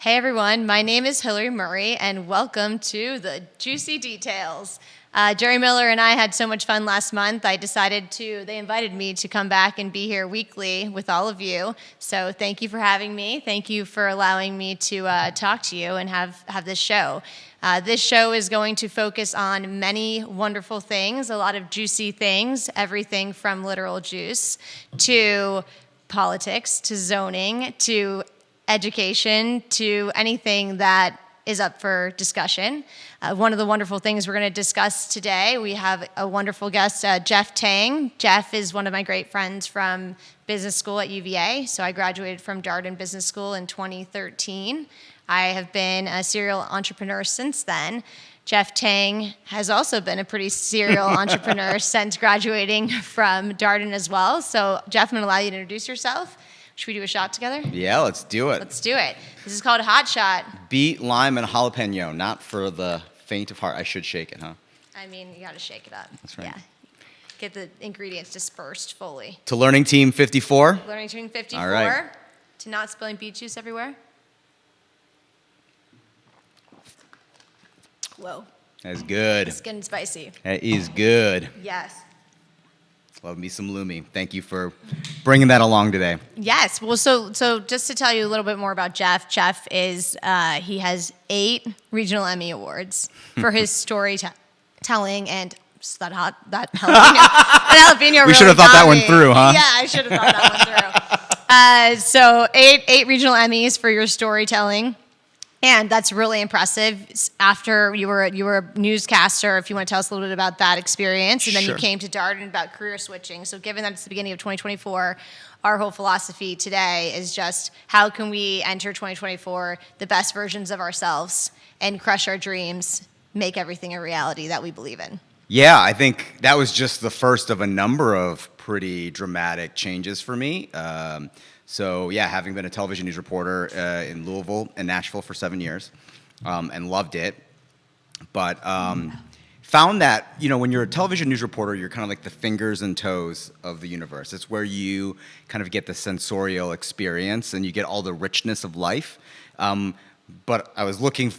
Hey everyone, my name is Hillary Murray and welcome to the Juicy Details. Jerry Miller and I had so much fun last month, they invited me to come back and be here weekly with all of you. So thank you for having me. Thank you for allowing me to talk to you and have this show. This show is going to focus on many wonderful things, a lot of juicy things, everything from literal juice to politics, to zoning, to education, to anything that is up for discussion. One of the wonderful things we're going to discuss today, we have a wonderful guest, Jeff Tang. Jeff is one of my great friends from business school at UVA. So I graduated from Darden Business School in 2013. I have been a serial entrepreneur since then. Jeff Tang has also been a pretty serial entrepreneur since graduating from Darden as well. So Jeff, I'm going to allow you to introduce yourself. Should we do a shot together? Yeah, let's do it. Let's do it. This is called a hot shot. Beet, lime, and jalapeno. Not for the faint of heart. I should shake it, huh? I mean, you got to shake it up. That's right. Yeah. Get the ingredients dispersed fully. To Learning Team 54. Learning Team 54. All right. To not spilling beet juice everywhere. Whoa. That's good. It's getting spicy. That is good. Yes. Love me some Lumi. Thank you for bringing that along today. Yes. Well, so just to tell you a little bit more about Jeff, Jeff is, he has 8 regional Emmy Awards for his storytelling and that jalapeno We should have thought that one through, huh? Yeah, I should have thought that one through. So 8 regional Emmys for your storytelling. And that's really impressive. After you were a newscaster, if you want to tell us a little bit about that experience, and then Sure. you came to Darden about career switching. So given that it's the beginning of 2024, our whole philosophy today is just how can we enter 2024 the best versions of ourselves and crush our dreams, make everything a reality that we believe in. Yeah, I think that was just the first of a number of pretty dramatic changes for me. So yeah, having been a television news reporter in Louisville and Nashville for 7 years, and loved it, but found that, you know, when you're a television news reporter, you're kind of like the fingers and toes of the universe. It's where you kind of get the sensorial experience and you get all the richness of life. But I was looking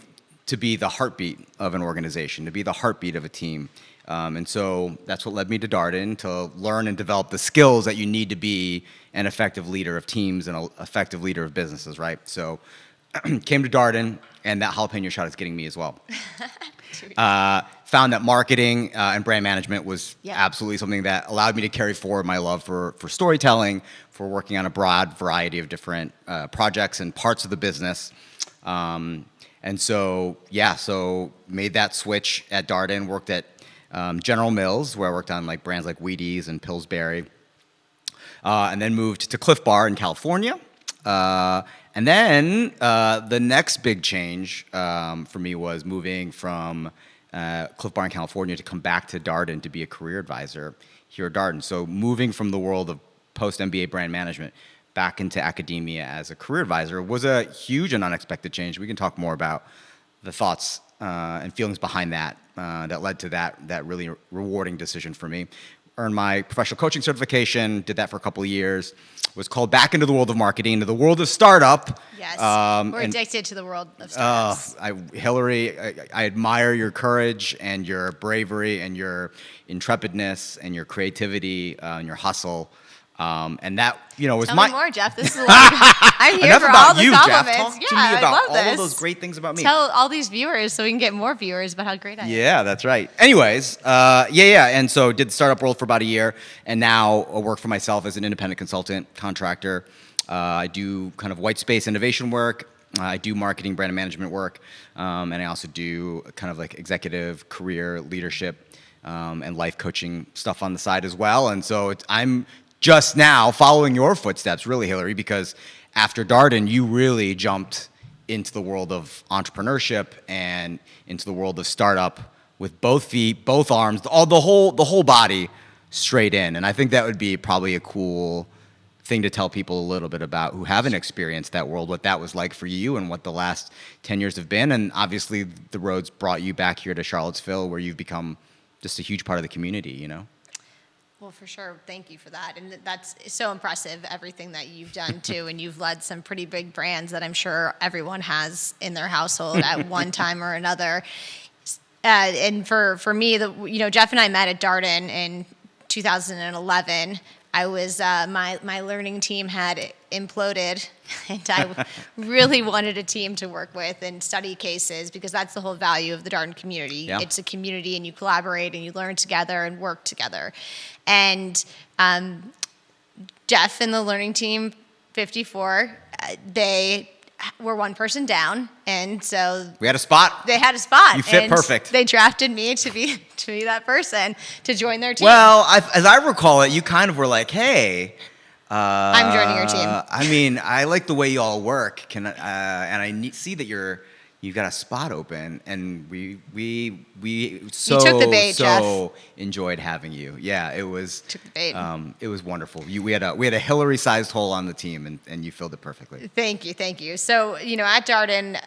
to be the heartbeat of an organization, to be the heartbeat of a team. And so that's what led me to Darden, to learn and develop the skills that you need to be an effective leader of teams and an effective leader of businesses, right? So came to Darden, and that jalapeno shot is getting me as well. Found that marketing and brand management was absolutely something that allowed me to carry forward my love for storytelling, for working on a broad variety of different projects and parts of the business. And so, so made that switch at Darden, worked at General Mills, where I worked on like brands like Wheaties and Pillsbury, and then moved to Cliff Bar in California. And then the next big change for me was moving from Cliff Bar in California to come back to Darden to be a career advisor here at Darden. So moving from the world of post-MBA brand management back into academia as a career advisor was a huge and unexpected change. We can talk more about the thoughts and feelings behind that that led to that really rewarding decision for me. Earned my professional coaching certification, did that for a couple of years, was called back into the world of marketing, into the world of startup. Yes, we're addicted to the world of startups. Hillary, I admire your courage and your bravery and your intrepidness and your creativity and your hustle. And that, was Tell my... me more, Jeff. This is a lot. I'm here Enough for about all the you, compliments. Jeff. Talk to me about I love all this. of those great things about me. Tell all these viewers so we can get more viewers about how great I am. Yeah, that's right. Anyways, and so did the startup world for about a year, and now I work for myself as an independent consultant, contractor. I do kind of white space innovation work. I do marketing, brand management work, and I also do kind of like executive career leadership and life coaching stuff on the side as well. And so I'm just now following your footsteps, really, Hillary, because after Darden, you really jumped into the world of entrepreneurship and into the world of startup with both feet, both arms, the whole body straight in. And I think that would be probably a cool thing to tell people a little bit about who haven't experienced that world, what that was like for you and what the last 10 years have been. And obviously the roads brought you back here to Charlottesville, where you've become just a huge part of the community, Well, for sure. Thank you for that. And that's so impressive, everything that you've done too. And you've led some pretty big brands that I'm sure everyone has in their household at one time or another. And for me, Jeff and I met at Darden in 2011. I was my learning team had imploded, and I really wanted a team to work with and study cases, because that's the whole value of the Darden community. Yeah. It's a community, and you collaborate and you learn together and work together. And Jeff and the learning team 54, they were one person down, and so we had a spot. They had a spot. You fit perfect. They drafted me to be that person to join their team. Well, as I recall it, you kind of were like, "Hey, I'm joining your team." I mean, I like the way you all work. And I see that you've got a spot open, and we took the bait, Jeff. Enjoyed having you. Yeah, it was. Took the bait. It was wonderful. We had a Hillary-sized hole on the team, and you filled it perfectly. Thank you. So at Darden,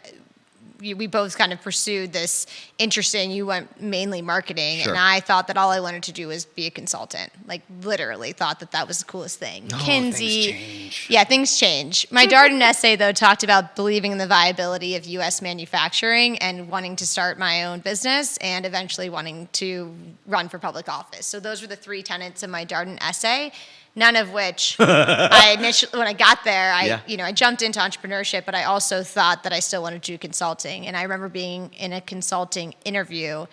we both kind of pursued this interesting. You went mainly marketing, sure. And I thought that all I wanted to do was be a consultant. Like, literally thought that was the coolest thing. Things change. Yeah, things change. My Darden essay, though, talked about believing in the viability of U.S. manufacturing and wanting to start my own business and eventually wanting to run for public office. So those were the three tenets of my Darden essay. None of which when I got there, I jumped into entrepreneurship, but I also thought that I still wanted to do consulting. And I remember being in a consulting interview,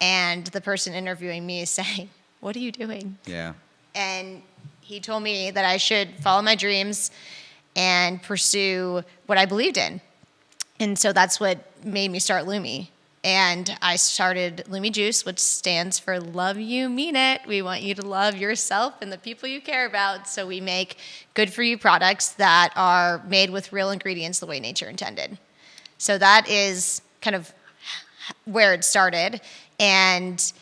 and the person interviewing me saying, "What are you doing?" Yeah. And he told me that I should follow my dreams and pursue what I believed in. And so that's what made me start Lumi. And I started Lumi Juice, which stands for Love You, Mean It. We want you to love yourself and the people you care about. So we make good-for-you products that are made with real ingredients the way nature intended. So that is kind of where it started. And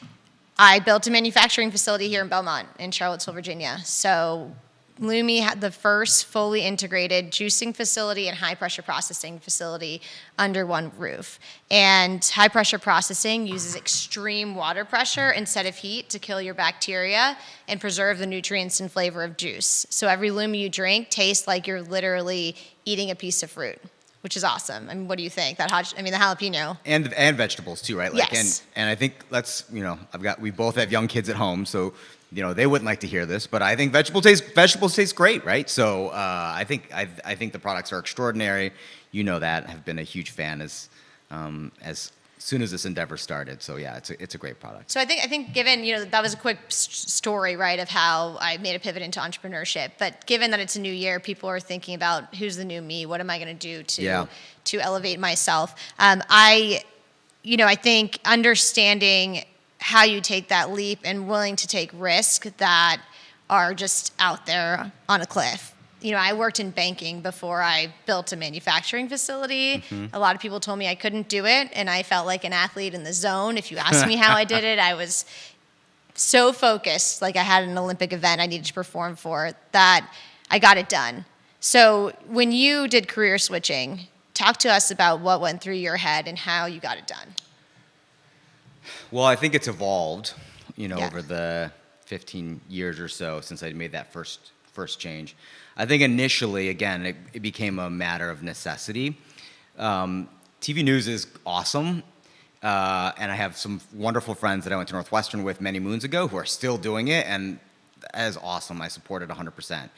I built a manufacturing facility here in Belmont, in Charlottesville, Virginia. So Lumi had the first fully integrated juicing facility and high-pressure processing facility under one roof. And high-pressure processing uses extreme water pressure instead of heat to kill your bacteria and preserve the nutrients and flavor of juice. So every Lumi you drink tastes like you're literally eating a piece of fruit, which is awesome. I mean, what do you think? The jalapeno. And vegetables too, right? Yes. And I think we both have young kids at home, so they wouldn't like to hear this, but I think vegetables taste great, right? So I think the products are extraordinary. You know that. I've been a huge fan as soon as this endeavor started. So yeah, it's a great product. So I think given that was a quick story, right, of how I made a pivot into entrepreneurship. But given that it's a new year, people are thinking about who's the new me. What am I going to do to elevate myself? I think understanding how you take that leap and willing to take risks that are just out there on a cliff. I worked in banking before I built a manufacturing facility. Mm-hmm. A lot of people told me I couldn't do it, and I felt like an athlete in the zone. If you asked me how I did it, I was so focused, like I had an Olympic event I needed to perform for, that I got it done. So when you did career switching, talk to us about what went through your head and how you got it done. Well, I think it's evolved, over the 15 years or so since I made that first change. I think initially, again, it became a matter of necessity. TV news is awesome, and I have some wonderful friends that I went to Northwestern with many moons ago who are still doing it, and that is awesome. I support it 100%.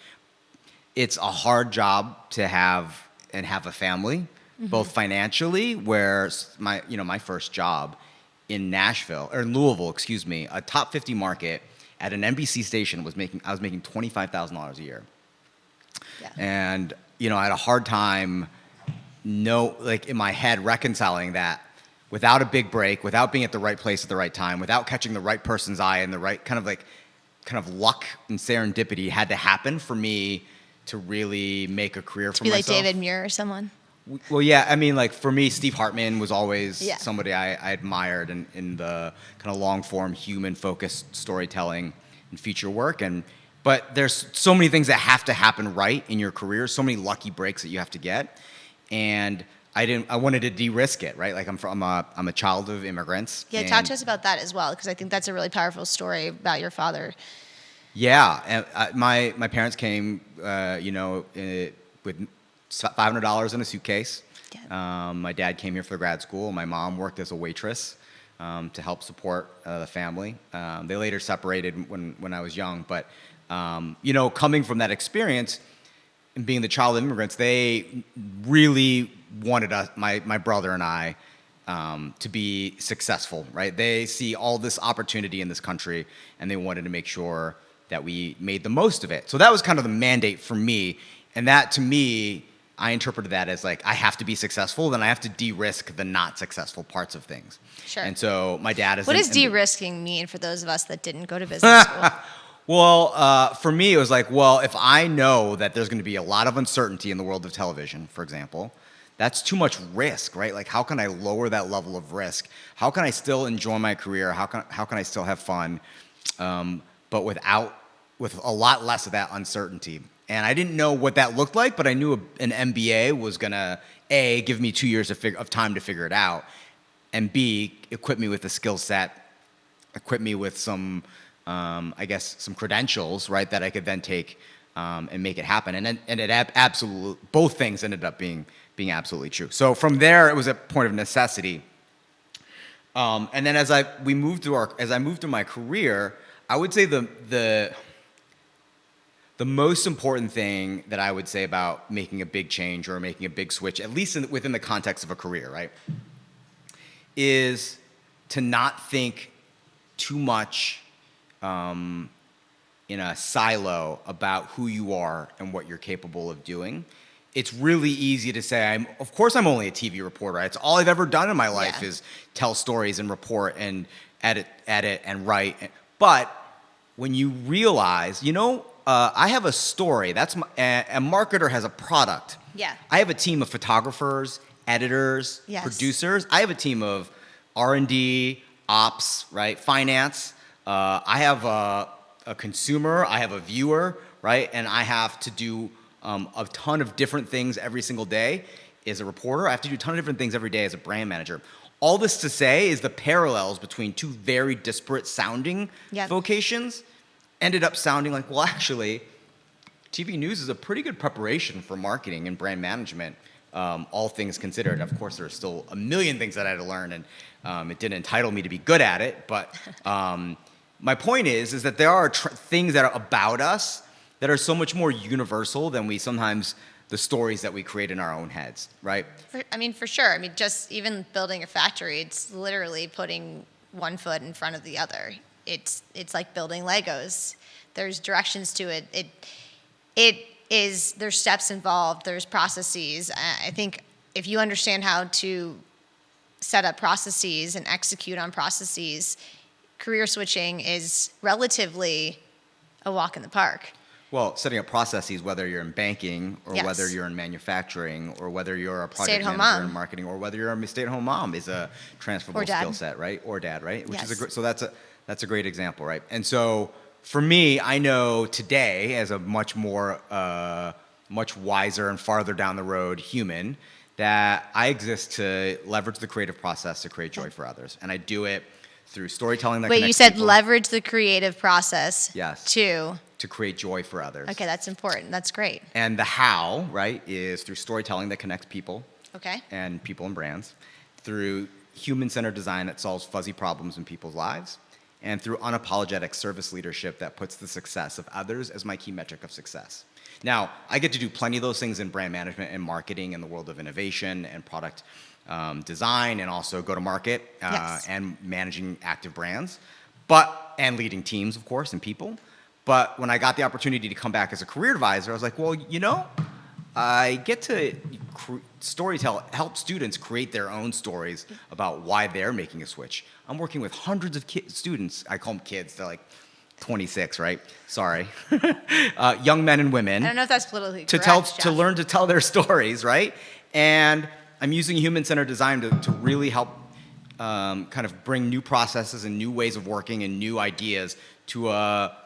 It's a hard job to have a family, mm-hmm. both financially, where my first job in Louisville, a top 50 market at an NBC station I was making $25,000 a year. Yeah. And, I had a hard time in my head reconciling that without a big break, without being at the right place at the right time, without catching the right person's eye and the right kind of luck and serendipity had to happen for me to really make a career for myself. To be like David Muir or someone? Well, yeah, I mean, for me, Steve Hartman was always somebody I admired in the kind of long-form, human-focused storytelling and feature work. But there's so many things that have to happen right in your career, so many lucky breaks that you have to get. And I wanted to de-risk it, right? I'm a child of immigrants. Yeah, talk to us about that as well, because I think that's a really powerful story about your father. Yeah, and my parents came, with $500 in a suitcase. Yeah. My dad came here for grad school. My mom worked as a waitress to help support the family. They later separated when I was young, but coming from that experience and being the child of immigrants, they really wanted us, my brother and I, to be successful, right? They see all this opportunity in this country, and they wanted to make sure that we made the most of it. So that was kind of the mandate for me, and that to me, I interpreted that as like, I have to be successful, then I have to de-risk the not successful parts of things. Sure. And so my dad is... What does de-risking mean for those of us that didn't go to business school? Well, for me, it was like, well, if I know that there's going to be a lot of uncertainty in the world of television, for example, that's too much risk, right? Like, how can I lower that level of risk? How can I still enjoy my career? How can I still have fun, but with a lot less of that uncertainty? And I didn't know what that looked like, but I knew an MBA was gonna give me 2 years of time to figure it out, and B, equip me with a skill set, equip me with some some credentials, right, that I could then take and make it happen. And it absolutely, both things ended up being absolutely true. So from there, it was a point of necessity. And then as I moved through my career, I would say the most important thing that I would say about making a big change or making a big switch, at least within the context of a career, right, is to not think too much in a silo about who you are and what you're capable of doing. It's really easy to say, of course I'm only a TV reporter. It's all I've ever done in my life is tell stories and report and edit and write. But when you realize, I have a story. A marketer has a product. Yeah. I have a team of photographers, editors, producers. I have a team of R&D, ops, right, finance. I have a consumer. I have a viewer, right, and I have to do a ton of different things every single day as a reporter. I have to do a ton of different things every day as a brand manager. All this to say is the parallels between two very disparate sounding vocations ended up sounding like, well, actually, TV news is a pretty good preparation for marketing and brand management, all things considered. Of course, there are still a million things that I had to learn, and it didn't entitle me to be good at it. But my point is that there are things that are about us that are so much more universal than the stories that we create in our own heads, right? For sure. Just even building a factory, it's literally putting one foot in front of the other. It's like building Legos. There's directions to it. There's steps involved. There's processes. I think if you understand how to set up processes and execute on processes, career switching is relatively a walk in the park. Well, setting up processes, whether you're in banking or whether you're in manufacturing or whether you're a project manager in marketing or whether you're a stay-at-home mom is a transferable skill set, right? Or dad, right? Which is so that's a great example, right? And so for me, I know today as a much wiser and farther down the road human that I exist to leverage the creative process to create joy for others, and I do it through storytelling that connects you said people. Leverage the creative process. Yes. To create joy for others. Okay, that's important. That's great. And the how, right, is through storytelling that connects people. Okay. And people and brands. Through human-centered design that solves fuzzy problems in people's lives. And through unapologetic service leadership that puts the success of others as my key metric of success. Now, I get to do plenty of those things in brand management and marketing in the world of innovation and product design and also go-to-market and managing active brands, and leading teams, of course, and people. But when I got the opportunity to come back as a career advisor, I was like, well, I get to help students create their own stories about why they're making a switch. I'm working with hundreds of students. I call them kids. They're like 26, right? Sorry. Young men and women. I don't know if that's politically correct, to learn to tell their stories, right? And I'm using human-centered design to really help kind of bring new processes and new ways of working and new ideas to a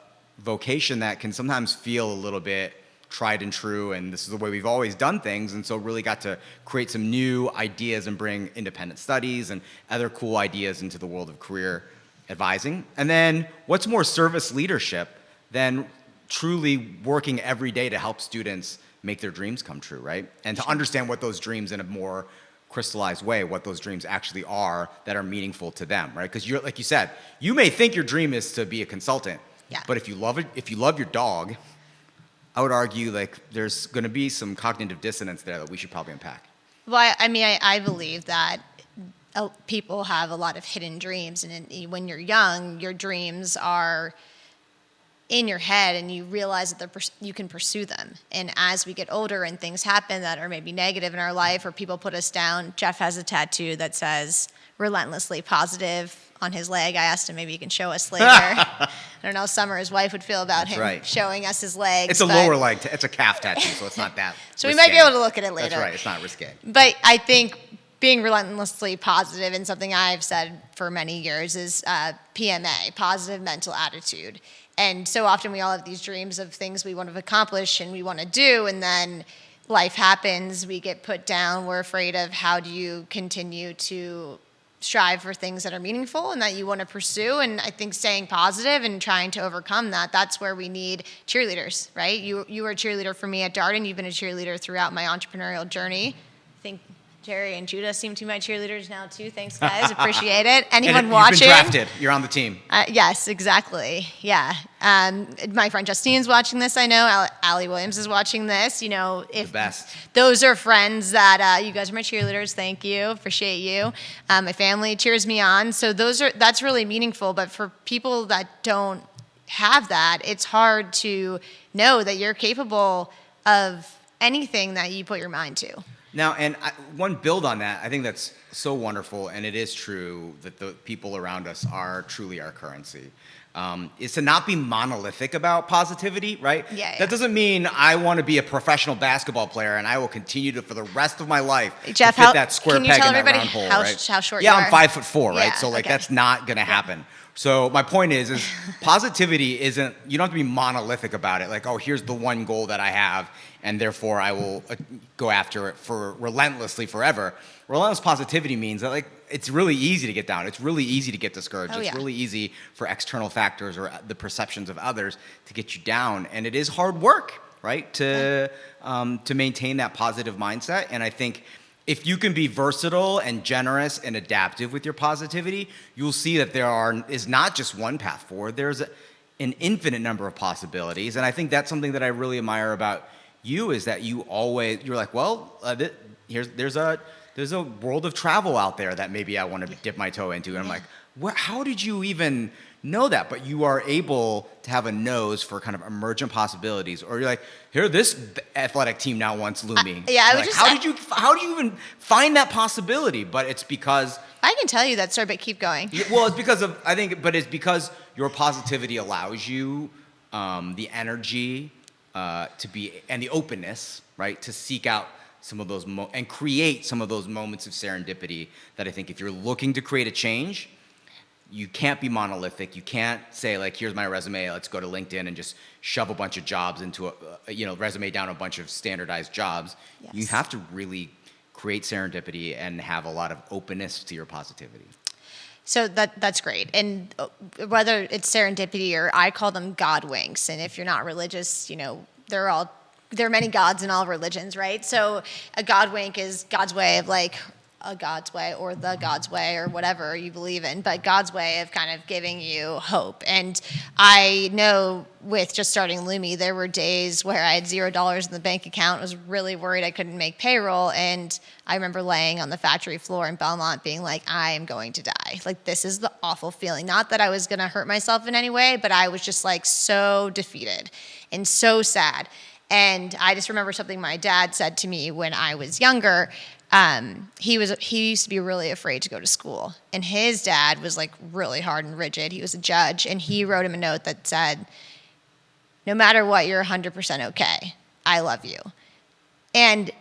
vocation that can sometimes feel a little bit tried and true, and this is the way we've always done things, and so really got to create some new ideas and bring independent studies and other cool ideas into the world of career advising. And then what's more service leadership than truly working every day to help students make their dreams come true, right? And to understand what those dreams in a more crystallized way, what those dreams actually are that are meaningful to them, right? Because you're, like you said, you may think your dream is to be a consultant, but if you love it, if you love your dog, I would argue like there's going to be some cognitive dissonance there that we should probably unpack. Well, I mean, I believe that people have a lot of hidden dreams, and when you're young, your dreams are in your head, and you realize that you can pursue them. And as we get older and things happen that are maybe negative in our life, or people put us down, Jeff has a tattoo that says "relentlessly positive" on his leg. I asked him maybe he can show us later. I don't know how Summer, his wife, would feel about him showing us his legs. It's a lower leg. It's a calf tattoo, so it's not that. So we might be able to look at it later. That's right. It's not risque. But I think being relentlessly positive, and something I've said for many years, is PMA, positive mental attitude. And so often we all have these dreams of things we want to accomplish and we want to do, and then life happens, we get put down, we're afraid of how do you continue to strive for things that are meaningful and that you want to pursue. And I think staying positive and trying to overcome that, that's where we need cheerleaders, right? You were a cheerleader for me at Darden. You've been a cheerleader throughout my entrepreneurial journey. I think Jerry and Judah seem to be my cheerleaders now too. Thanks, guys. Appreciate it. Anyone watching? You've been drafted. You're on the team. Yes, exactly. Yeah. My friend Justine's watching this, I know. Allie Williams is watching this. You know, if the best. Those are friends that you guys are my cheerleaders. Thank you. Appreciate you. My family cheers me on. So that's really meaningful. But for people that don't have that, it's hard to know that you're capable of anything that you put your mind to. Now, and one build on that, I think that's so wonderful, and it is true that the people around us are truly our currency, is to not be monolithic about positivity, right? Yeah. That doesn't mean I want to be a professional basketball player and I will continue to, for the rest of my life, Jeff, to fit that square peg in that round hole, how, right? how short you are? Yeah, I'm 5'4", right? So, that's not going to happen. So my point is positivity isn't, you don't have to be monolithic about it. Like, oh, here's the one goal that I have, and therefore I will go after it for relentlessly forever. Relentless positivity means that, like, it's really easy to get down. It's really easy to get discouraged. It's really easy for external factors or the perceptions of others to get you down. And it is hard work, right, to maintain that positive mindset. And I think if you can be versatile and generous and adaptive with your positivity, you'll see that there is not just one path forward. There's an infinite number of possibilities. And I think that's something that I really admire about you, is that you're like, well, there's a world of travel out there that maybe I want to dip my toe into. And I'm like, how did you even know that? But you are able to have a nose for kind of emergent possibilities. Or you're like, here, this athletic team now wants Lumi. How do you even find that possibility? But it's because I can tell you that story, but keep going. Well, it's because of, it's because your positivity allows you the energy to be, and the openness, right, to seek out some of those and create some of those moments of serendipity that I think if you're looking to create a change, you can't be monolithic. You can't say, like, here's my resume, let's go to LinkedIn and just shove a bunch of jobs into resume down a bunch of standardized jobs. Yes. You have to really create serendipity and have a lot of openness to your positivity. So that's great. And whether it's serendipity or I call them God winks, and if you're not religious, there are many gods in all religions, right? So a God wink is God's way of, like, a God's way or the God's way or whatever you believe in, but God's way of kind of giving you hope. And I know with just starting Lumi, there were days where I had $0 in the bank account, was really worried I couldn't make payroll. And I remember laying on the factory floor in Belmont being like, I am going to die. Like, this is the awful feeling. Not that I was going to hurt myself in any way, but I was just, like, so defeated and so sad. And I just remember something my dad said to me when I was younger. He used to be really afraid to go to school, and his dad was, like, really hard and rigid. He was a judge, and he wrote him a note that said, no matter what, you're 100% okay. I love you. And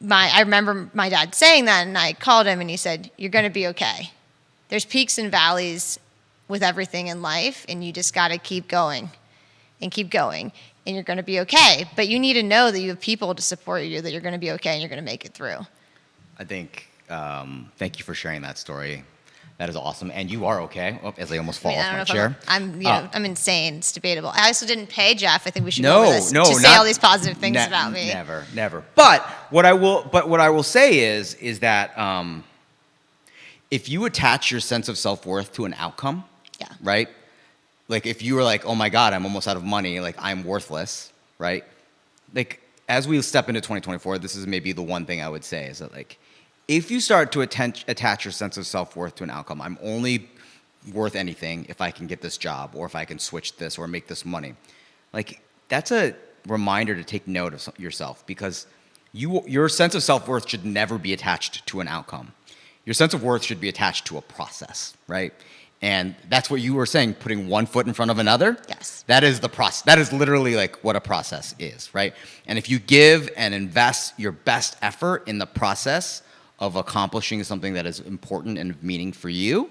I remember my dad saying that, and I called him and he said, you're going to be okay. There's peaks and valleys with everything in life, and you just got to keep going and keep going. And you're going to be okay. But you need to know that you have people to support you, that you're going to be okay and you're going to make it through. I think, thank you for sharing that story. That is awesome. And you are okay. Oh, as I almost fall off I my don't know chair. if I'm insane. It's debatable. I also didn't pay Jeff. I think we should No, go over this no, to say all these positive things about me. Never. But what I will say is that if you attach your sense of self-worth to an outcome, right? Like if you were like, oh my God, I'm almost out of money, like I'm worthless, right? Like as we step into 2024, this is maybe the one thing I would say is that like, if you start to attach your sense of self-worth to an outcome, I'm only worth anything if I can get this job or if I can switch this or make this money. Like that's a reminder to take note of yourself, because your sense of self-worth should never be attached to an outcome. Your sense of worth should be attached to a process, right? And that's what you were saying, putting one foot in front of another. Yes. That is the process. That is literally like what a process is, right? And if you give and invest your best effort in the process of accomplishing something that is important and of meaning for you,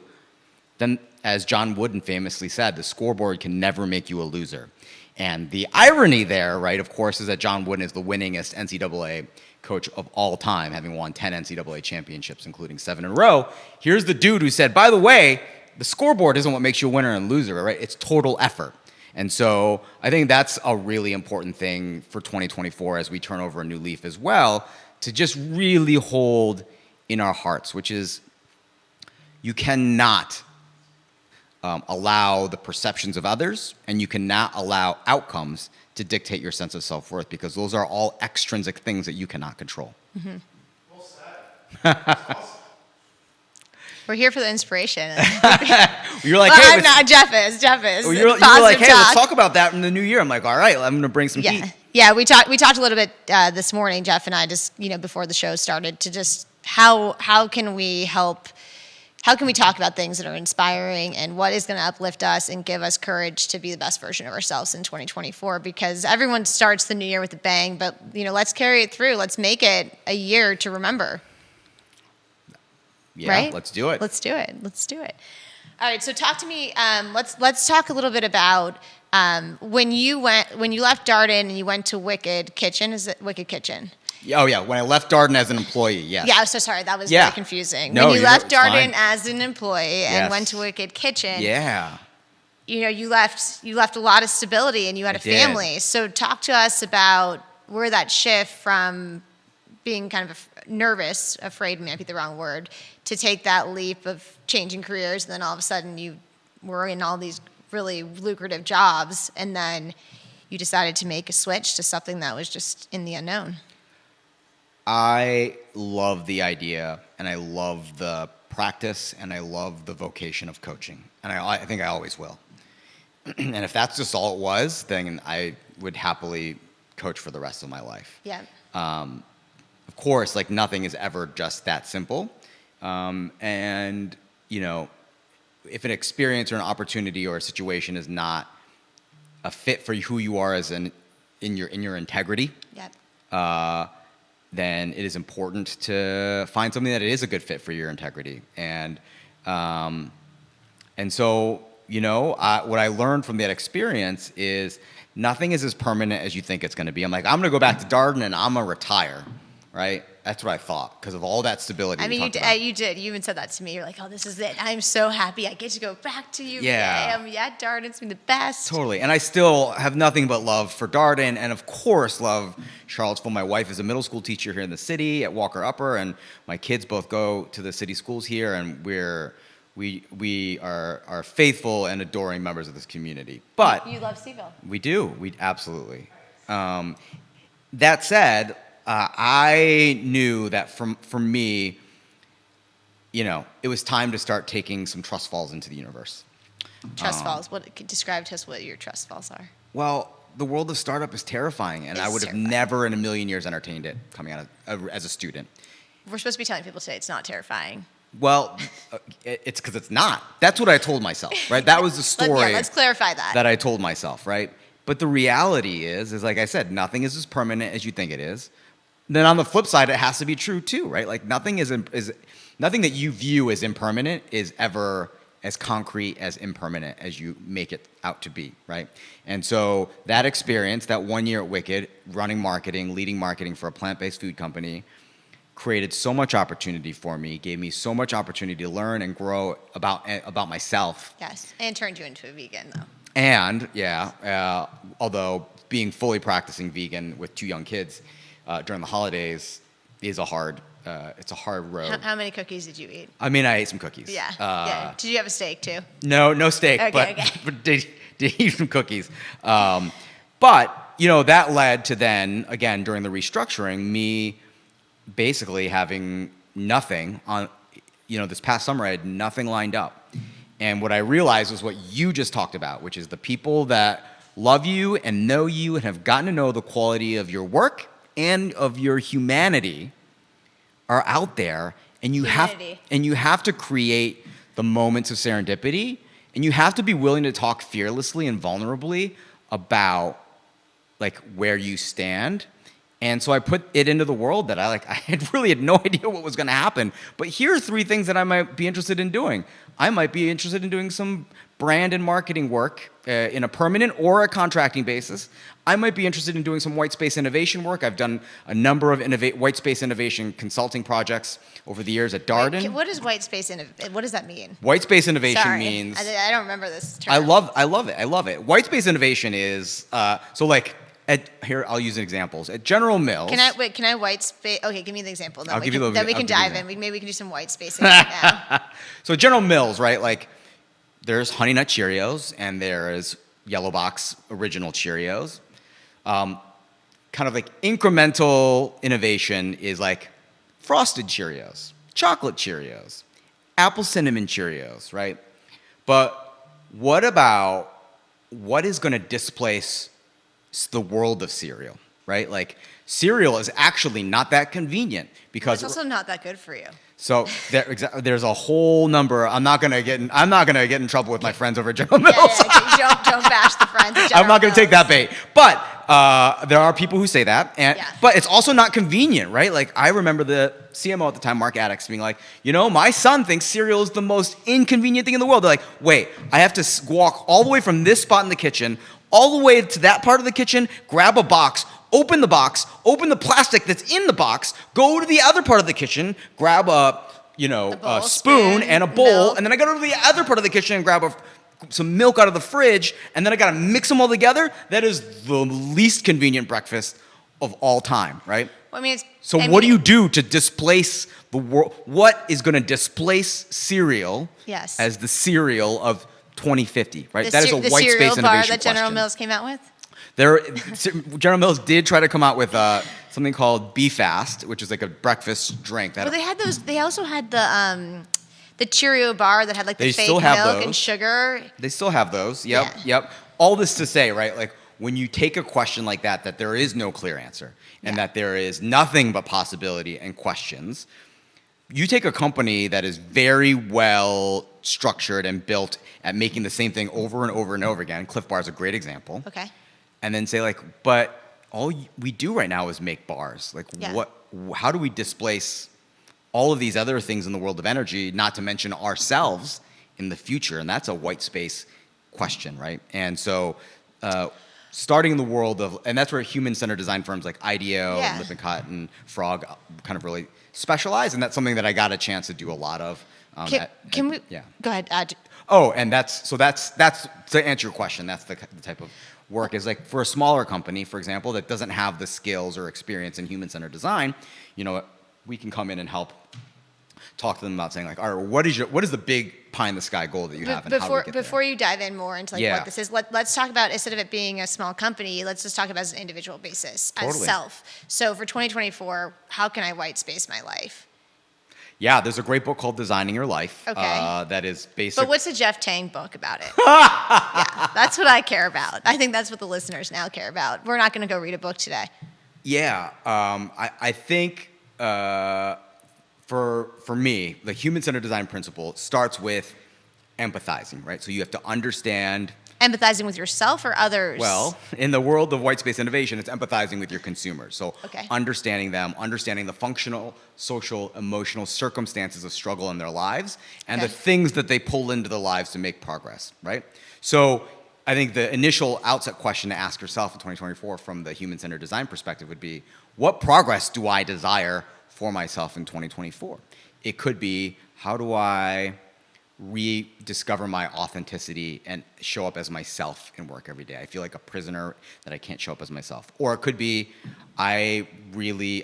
then as John Wooden famously said, the scoreboard can never make you a loser. And the irony there, right, of course, is that John Wooden is the winningest NCAA coach of all time, having won 10 NCAA championships, including 7 in a row. Here's the dude who said, by the way, the scoreboard isn't what makes you a winner and loser, right? It's total effort. And so I think that's a really important thing for 2024 as we turn over a new leaf as well, to just really hold in our hearts, which is you cannot allow the perceptions of others, and you cannot allow outcomes to dictate your sense of self-worth, because those are all extrinsic things that you cannot control. Mm-hmm. Well said. That's awesome. We're here for the inspiration. You're like, well, hey, I'm not. Jeff is. Well, you're like, hey, let's talk about that in the new year. I'm like, all right, I'm going to bring some heat. Yeah, we talked a little bit this morning, Jeff and I, just before the show started, to just how can we help. How can we talk about things that are inspiring and what is going to uplift us and give us courage to be the best version of ourselves in 2024? Because everyone starts the new year with a bang, but let's carry it through. Let's make it a year to remember. Yeah, right? Let's do it. Let's do it. All right, so talk to me. Let's talk a little bit about when you left Darden and you went to Wicked Kitchen. Is it Wicked Kitchen? Oh yeah, when I left Darden as an employee, yes. Yeah, I'm so sorry. That was very confusing. No, when you left Darden as an employee and went to Wicked Kitchen. Yeah. You left a lot of stability and you had a family. So talk to us about where that shift from being kind of nervous, afraid might be the wrong word, to take that leap of changing careers, and then all of a sudden you were in all these really lucrative jobs, and then you decided to make a switch to something that was just in the unknown. I love the idea, and I love the practice, and I love the vocation of coaching, and I think I always will. And if that's just all it was, then I would happily coach for the rest of my life. Yeah. Of course, like nothing is ever just that simple. And if an experience or an opportunity or a situation is not a fit for who you are as in your integrity, then it is important to find something that is a good fit for your integrity. And so what I learned from that experience is nothing is as permanent as you think it's going to be. I'm like, I'm going to go back to Darden and I'm going to retire. Right? That's what I thought, because of all that stability. I mean, you did. You even said that to me. You're like, oh, this is it. I'm so happy. I get to go back to you. Yeah. Darden. It's been the best. Totally. And I still have nothing but love for Darden, and of course love Charlottesville. My wife is a middle school teacher here in the city at Walker Upper, and my kids both go to the city schools here, and we are faithful and adoring members of this community. But you love CVille. We do. We absolutely. That said, I knew that for me, it was time to start taking some trust falls into the universe. Trust falls. Describe to us what your trust falls are. Well, the world of startup is terrifying, and I would have never in a million years entertained it coming out as a student. We're supposed to be telling people today it's not terrifying. Well, it's because it's not. That's what I told myself, right? That was the story. Let's clarify that. That I told myself, right? But the reality is like I said, nothing is as permanent as you think it is. Then on the flip side, it has to be true too, right? Like nothing that you view as impermanent is ever as concrete as impermanent as you make it out to be, right? And so that experience, that 1 year at Wicked, running marketing, leading marketing for a plant-based food company, created so much opportunity for me, gave me so much opportunity to learn and grow about myself. Yes, and turned you into a vegan, though. And, although being fully practicing vegan with 2 young kids during the holidays is it's a hard road. How many cookies did you eat? I mean, I ate some cookies. Yeah. Did you have a steak, too? No steak, Okay. but did eat some cookies. But, that led to then, again, during the restructuring, me basically having nothing on, this past summer, I had nothing lined up. And what I realized was what you just talked about, which is the people that love you and know you and have gotten to know the quality of your work and of your humanity are out there, and you have to create the moments of serendipity, and you have to be willing to talk fearlessly and vulnerably about like where you stand. And so I put it into the world that I had no idea what was going to happen. But here are 3 things that I might be interested in doing. I might be interested in doing some brand and marketing work in a permanent or a contracting basis. I might be interested in doing some white space innovation work. I've done a number of white space innovation consulting projects over the years at Darden. Wait, what is white space what does that mean? White space innovation means... I don't remember this term. I love it. White space innovation is... here, I'll use examples. At General Mills... Can I white space... Okay, give me the example. Then we can dive in. Maybe we can do some white space now. So General Mills, right? Like, there's Honey Nut Cheerios, and there is Yellow Box Original Cheerios. Kind of like incremental innovation is like Frosted Cheerios, Chocolate Cheerios, Apple Cinnamon Cheerios, right? But what is going to displace the world of cereal, right? Like, cereal is actually not that convenient because it's also not that good for you. So there's a whole number. I'm not gonna get in trouble with my friends over at General Mills. Don't bash the friends. At General I'm not gonna Mills. take that bait. But there are people who say that, but it's also not convenient, right? Like, I remember the CMO at the time, Mark Addix, being like, my son thinks cereal is the most inconvenient thing in the world. They're like, wait, I have to walk all the way from this spot in the kitchen all the way to that part of the kitchen, grab a box, open the plastic that's in the box, go to the other part of the kitchen, grab a spoon and a bowl, milk. and then I go to the other part of the kitchen and grab some milk out of the fridge, and then I gotta mix them all together. That is the least convenient breakfast of all time, right? Well, I mean, what do you do to displace the world? What is gonna displace cereal as the cereal of 2050, right? That is a white space innovation bar that question. General Mills came out with? General Mills did try to come out with something called Be Fast, which is like a breakfast drink. Well, they had those. They also had the Cheerio bar that had like the fake milk and sugar. They still have those. Yep. All this to say, right? Like, when you take a question like that there is no clear answer and that there is nothing but possibility and questions, you take a company that is very well structured and built at making the same thing over and over and over again. Cliff Bar is a great example. Okay. And then say, like, but all we do right now is make bars. Like, how do we displace all of these other things in the world of energy, not to mention ourselves in the future? And that's a white space question, right? And so starting in the world of, and that's where human-centered design firms like IDEO, and Lippincott, and Frog kind of really specialize, and that's something that I got a chance to do a lot of. Can we? Yeah. Go ahead. Oh, and that's to answer your question. That's the type of work is like for a smaller company, for example, that doesn't have the skills or experience in human-centered design. We can come in and help talk to them about saying, like, all right, what is the big pie in the sky goal that you have, and how do we get before you dive in more into what this is, let's talk about, instead of it being a small company, let's just talk about it as an individual basis, as self. So for 2024, how can I white space my life? Yeah, there's a great book called Designing Your Life. Okay. That is basic. But what's the Jeff Tang book about it? Yeah, that's what I care about. I think that's what the listeners now care about. We're not going to go read a book today. Yeah, I think for me, the human-centered design principle starts with empathizing, right? So you have to understand. Empathizing with yourself or others? Well, in the world of white space innovation, it's empathizing with your consumers. So understanding them, understanding the functional, social, emotional circumstances of struggle in their lives, and the things that they pull into their lives to make progress, right? So I think the initial outset question to ask yourself in 2024 from the human-centered design perspective would be, what progress do I desire for myself in 2024? It could be, how do I rediscover my authenticity and show up as myself in work every day? I feel like a prisoner that I can't show up as myself. Or it could be, I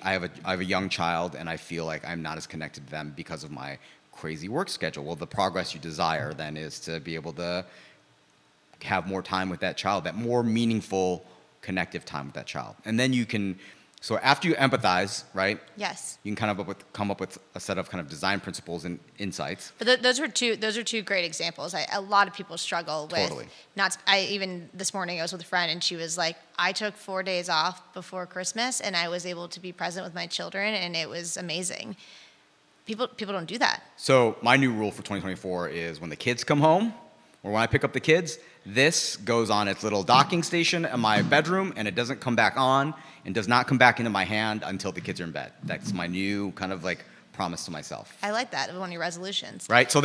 have a young child and I feel like I'm not as connected to them because of my crazy work schedule. Well, the progress you desire then is to be able to have more time with that child, that more meaningful, connective time with that child. And then you can, so after you empathize, right? Yes. You can come up with a set of kind of design principles and insights. But those are two great examples. A lot of people struggle with Totally. Even this morning I was with a friend and she was like, I took 4 days off before Christmas and I was able to be present with my children and it was amazing. People don't do that. So my new rule for 2024 is when the kids come home or when I pick up the kids, this goes on its little docking station in my bedroom and it doesn't come back on and does not come back into my hand until the kids are in bed. That's my new kind of like promise to myself. I like that. One of your resolutions. Right. So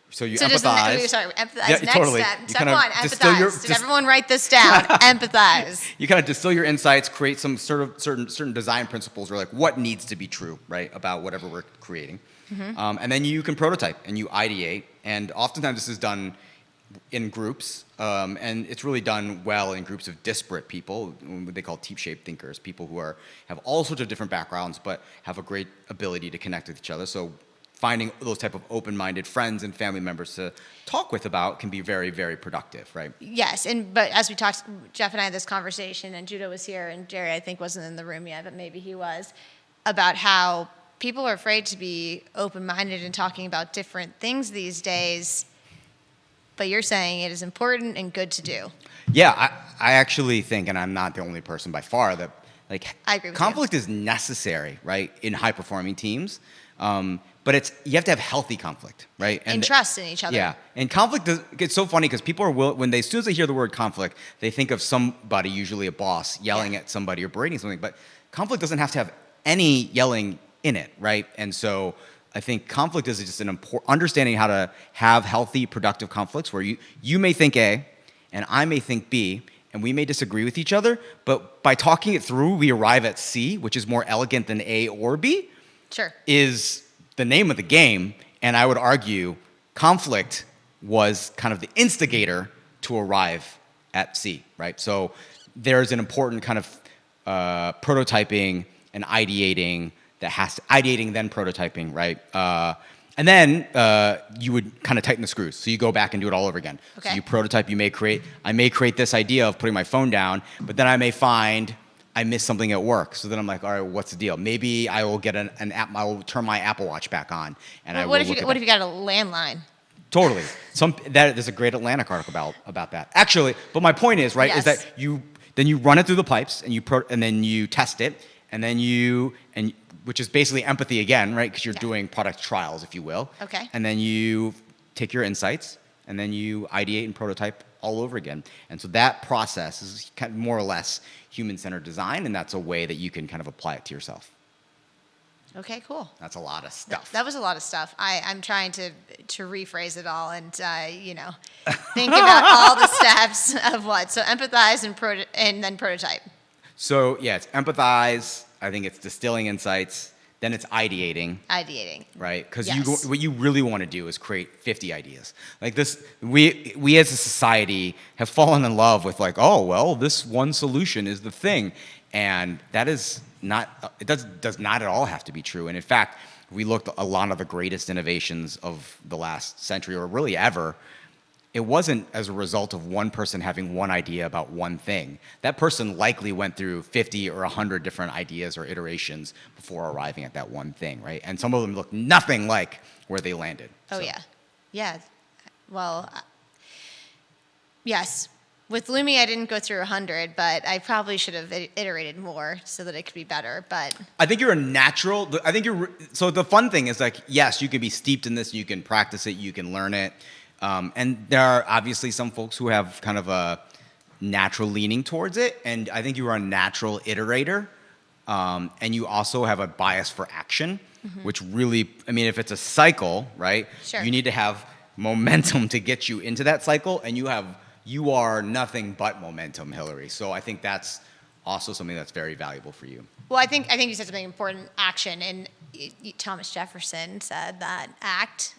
so you empathize. Empathize. Yeah, Next totally. step. You Step kind of one, distill empathize. Did everyone write this down? Empathize. You kind of distill your insights, create some sort of certain design principles, or like what needs to be true, right, about whatever we're creating. Mm-hmm. And then you can prototype and you ideate. And oftentimes this is done in groups, and it's really done well in groups of disparate people, what they call T-shaped thinkers, people who have all sorts of different backgrounds, but have a great ability to connect with each other. So finding those type of open-minded friends and family members to talk with about can be very, very productive, right? Yes, but as we talked, Jeff and I had this conversation, and Judah was here, and Jerry, I think, wasn't in the room yet, but maybe he was, about how people are afraid to be open-minded and talking about different things these days, but you're saying it is important and good to do. Yeah, I actually think, and I'm not the only person by far, that I agree with conflict is necessary, right, in high-performing teams. But you have to have healthy conflict, right? And trust in each other. Yeah, and conflict it's so funny because people are as soon as they hear the word conflict, they think of somebody, usually a boss, yelling at somebody or berating something. But conflict doesn't have to have any yelling in it, right? And so I think conflict is just an important understanding how to have healthy, productive conflicts where you may think A, and I may think B, and we may disagree with each other, but by talking it through, we arrive at C, which is more elegant than A or B. Sure. Is the name of the game, and I would argue conflict was kind of the instigator to arrive at C, right? So there's an important kind of prototyping and ideating ideating then prototyping, right? And then you would kind of tighten the screws. So you go back and do it all over again. Okay. So you prototype, I may create this idea of putting my phone down, but then I may find I missed something at work. So then I'm like, all right, what's the deal? Maybe I will get an app. I will turn my Apple Watch back on, and What if you got a landline? Totally. There's a great Atlantic article about that. Actually, but my point is, right, Yes. is that you run it through the pipes and then you test it, and then which is basically empathy again, right? Because you're doing product trials, if you will. Okay. And then you take your insights and then you ideate and prototype all over again. And so that process is kind of more or less human-centered design, and that's a way that you can kind of apply it to yourself. Okay, cool. That's a lot of stuff. That was a lot of stuff. I'm trying to rephrase it all and, think about all the steps of what. So empathize and then prototype. So, yeah, it's empathize. I think it's distilling insights. Then it's ideating. Right? Because Yes. what you really want to do is create 50 ideas. Like this, we as a society have fallen in love with like, oh, well, this one solution is the thing. And that is not, it does not at all have to be true. And in fact, we looked at a lot of the greatest innovations of the last century or really ever. It wasn't as a result of one person having one idea about one thing. That person likely went through 50 or 100 different ideas or iterations before arriving at that one thing, right? And some of them look nothing like where they landed. Oh, yeah. Yeah. Well, yes. With Lumi, I didn't go through 100, but I probably should have iterated more so that it could be better. But I think you're a natural. So the fun thing is like, yes, you can be steeped in this. You can practice it. You can learn it. And there are obviously some folks who have kind of a natural leaning towards it. And I think you are a natural iterator. And you also have a bias for action, which really, I mean, if it's a cycle, right? Sure. You need to have momentum to get you into that cycle. And you are nothing but momentum, Hillary. So I think that's also something that's very valuable for you. Well, I think you said something important, action. And Thomas Jefferson said that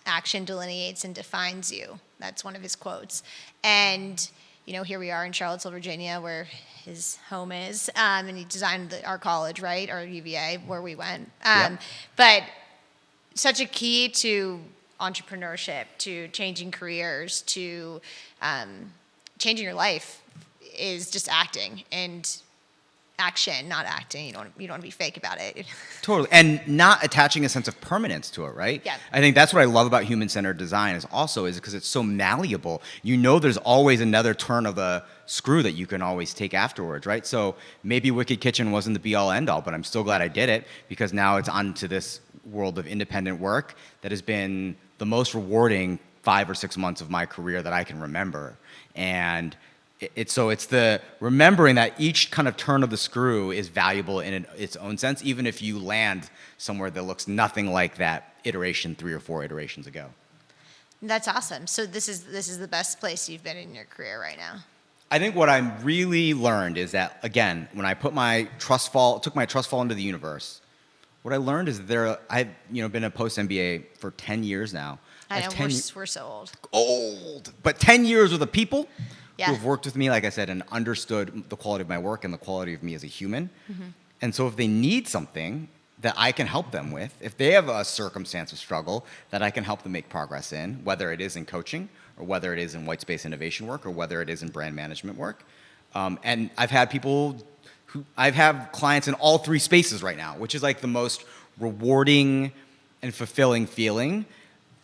action delineates and defines you. That's one of his quotes. And, here we are in Charlottesville, Virginia, where his home is. And he designed our college, right? Or UVA, where we went. Yep. But such a key to entrepreneurship, to changing careers, to changing your life is just acting and action, not acting. You don't want to be fake about it. Totally. And not attaching a sense of permanence to it, right? Yeah. I think that's what I love about human-centered design is because it's so malleable. There's always another turn of the screw that you can always take afterwards, right? So maybe Wicked Kitchen wasn't the be-all, end-all, but I'm still glad I did it because now it's on to this world of independent work that has been the most rewarding 5 or 6 months of my career that I can remember. And it's the remembering that each kind of turn of the screw is valuable in its own sense, even if you land somewhere that looks nothing like that iteration 3 or 4 iterations ago. That's awesome. So this is the best place you've been in your career right now. I think what I really learned is that, again, when I took my trust fall into the universe, what I learned is I've been a post MBA for 10 years now. I know we're so old. Old, but 10 years with the people Yeah. who have worked with me, like I said, and understood the quality of my work and the quality of me as a human. Mm-hmm. And so if they need something that I can help them with, if they have a circumstance of struggle that I can help them make progress in, whether it is in coaching or whether it is in white space innovation work or whether it is in brand management work. And I've had clients in all 3 spaces right now, which is like the most rewarding and fulfilling feeling.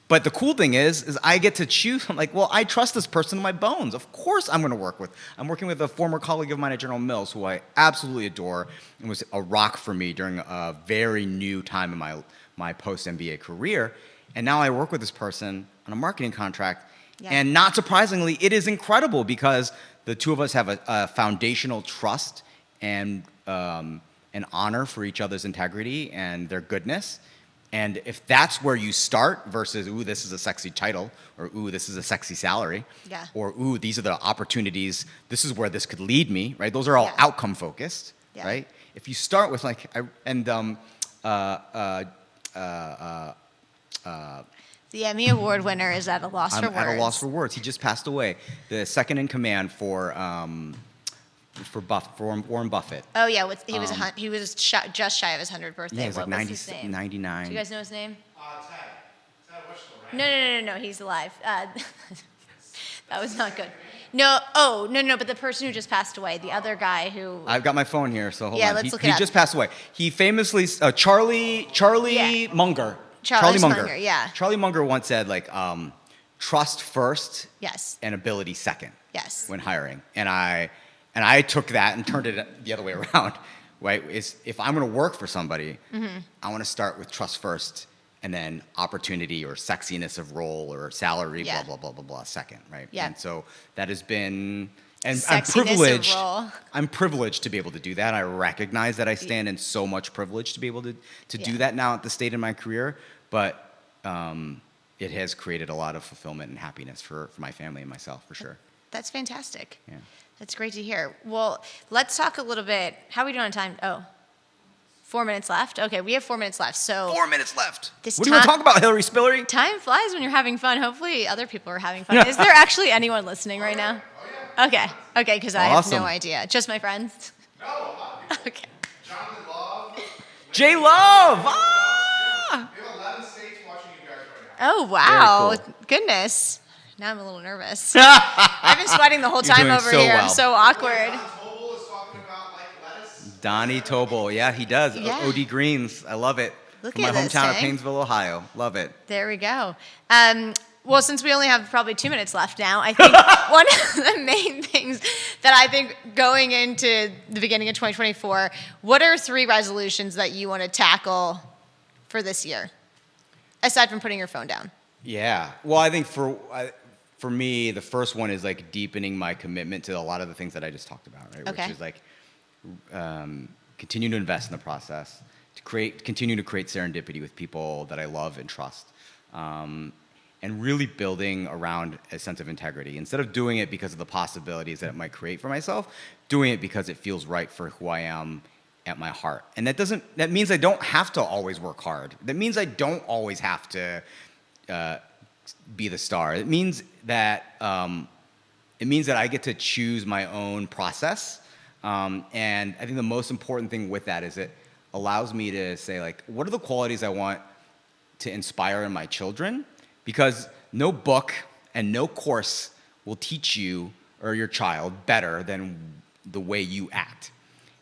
But the cool thing is I get to choose. I'm like, well, I trust this person in my bones. Of course I'm going to work with. I'm working with a former colleague of mine at General Mills who I absolutely adore and was a rock for me during a very new time in my post-MBA career. And now I work with this person on a marketing contract. Yeah. And not surprisingly, it is incredible because the two of us have a foundational trust and an honor for each other's integrity and their goodness. And if that's where you start versus, ooh, this is a sexy title, or ooh, this is a sexy salary, yeah. or ooh, these are the opportunities, this is where this could lead me, right? Those are all outcome focused, right? If you start with the Emmy Award winner is at a loss for words. I'm at a loss for words. He just passed away. The second in command for Warren Buffett. Oh yeah, he was just shy of his 100th birthday. Yeah, he was like 99. Do you guys know his name? Ted Wishler, right? No, he's alive. That was not good. No, but the person who just passed away, the other guy who... I've got my phone here, so hold on. Let's look it up. He just passed away. He famously, Charlie Munger. Charlie Munger, yeah. Charlie Munger once said, trust first yes. and ability second yes. when hiring. And I took that and turned it the other way around, right? If I'm going to work for somebody, mm-hmm. I want to start with trust first and then opportunity or sexiness of role or salary, blah, blah, blah, blah, blah, second, right? Yeah. And so that has been, and sexiness I'm privileged to be able to do that. I recognize that I stand in so much privilege to be able to do that now at the state of my career, but it has created a lot of fulfillment and happiness for my family and myself, for sure. That's fantastic. Yeah. That's great to hear. Well, let's talk a little bit. How are we doing on time? 4 minutes left? Okay, we have 4 minutes left. So 4 minutes left. What do you want to talk about, Hillary Spillery? Time flies when you're having fun. Hopefully other people are having fun. Is there actually anyone listening right now? Oh, yeah. Okay, because I have no idea. Just my friends? No, a lot of people. Okay. Jonathan Love. J Love! We have 11 states watching you guys right now. Oh, wow. Very cool. Goodness. Now I'm a little nervous. I've been sweating the whole time over so here. well. I'm so awkward. Don Tobel is talking about lettuce. Donnie Tobel, yeah, he does. Yeah. OD Greens, I love it. Look From at my this hometown of thing. Painesville, Ohio. Love it. There we go. Well, since we only have probably 2 minutes left now, I think one of the main things that I think going into the beginning of 2024, what are 3 resolutions that you want to tackle for this year, aside from putting your phone down? Yeah. Well, I think for me, the first one is deepening my commitment to a lot of the things that I just talked about, right? Okay. Which is continue to invest in the process, continue to create serendipity with people that I love and trust. and really building around a sense of integrity. Instead of doing it because of the possibilities that it might create for myself, doing it because it feels right for who I am at my heart. And that means I don't have to always work hard. That means I don't always have to be the star. It means that I get to choose my own process. And I think the most important thing with that is it allows me to say, like, what are the qualities I want to inspire in my children? Because no book and no course will teach you or your child better than the way you act.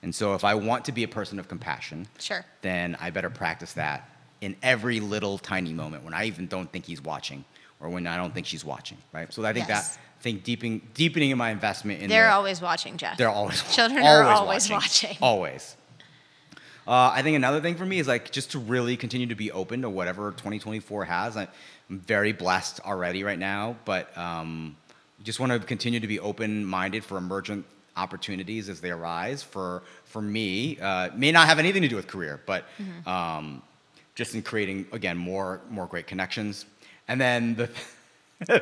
And so if I want to be a person of compassion, Sure. then I better practice that in every little tiny moment when I even don't think he's watching or when I don't think she's watching, right? So I think Yes. deepening in my investment in They're always watching, Jeff. they're always watching. Children are always watching. Always. I think another thing for me is like just to really continue to be open to whatever 2024 has. I'm very blessed already right now, but just want to continue to be open-minded for emergent opportunities as they arise. For me, may not have anything to do with career, but just in creating again more great connections. And then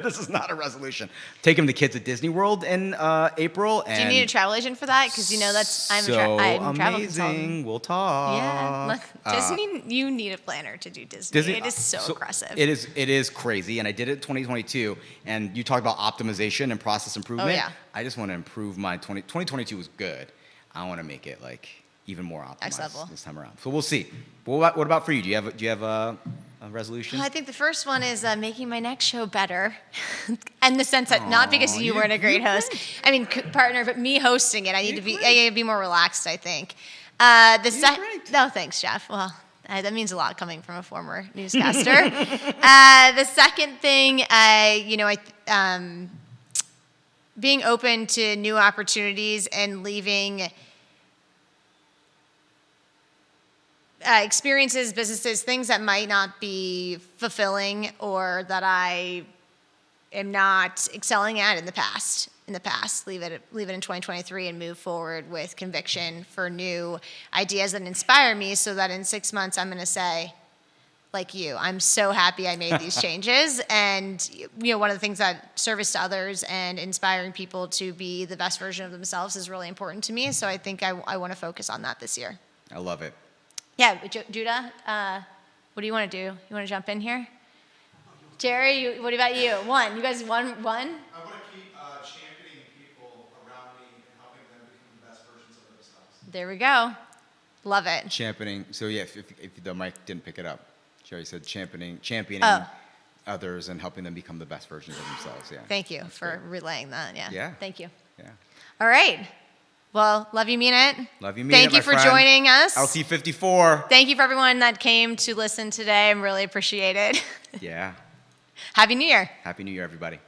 this is not a resolution. Taking the kids to Disney World in April. And do you need a travel agent for that? Because I'm a travel consultant. We'll talk. Yeah, look, Disney. You need a planner to do Disney. It is so aggressive. It is crazy, and I did it in 2022. And you talk about optimization and process improvement. Oh, yeah. I just want to improve my 2022 was good. I want to make it like even more optimized Next level. this time around. So we'll see. What about for you? Do you have a resolution? Well, I think the first one is making my next show better, and the sense that not because you weren't a great host, I mean partner, but me hosting it, I need to be more relaxed. I think. Great. No, thanks, Jeff. Well, that means a lot coming from a former newscaster. The second thing, being open to new opportunities and leaving. Experiences, businesses, things that might not be fulfilling or that I am not excelling at in the past. Leave it in 2023 and move forward with conviction for new ideas that inspire me so that in 6 months I'm going to say, like you, I'm so happy I made these changes. And one of the things that service to others and inspiring people to be the best version of themselves is really important to me. So I think I want to focus on that this year. I love it. Yeah, Judah, what do you want to do? You want to jump in here? Jerry, what about you? You guys one? I want to keep championing people around me and helping them become the best versions of themselves. There we go. Love it. Championing. So yeah, if the mic didn't pick it up, Jerry said championing others and helping them become the best versions of themselves. Yeah. Thank you for relaying that. Yeah. Yeah. Thank you. Yeah. All right. Well, love you, mean it. Love you, mean it. Thank you for joining us. LT54. Thank you for everyone that came to listen today. I really appreciate it. Yeah. Happy New Year. Happy New Year, everybody.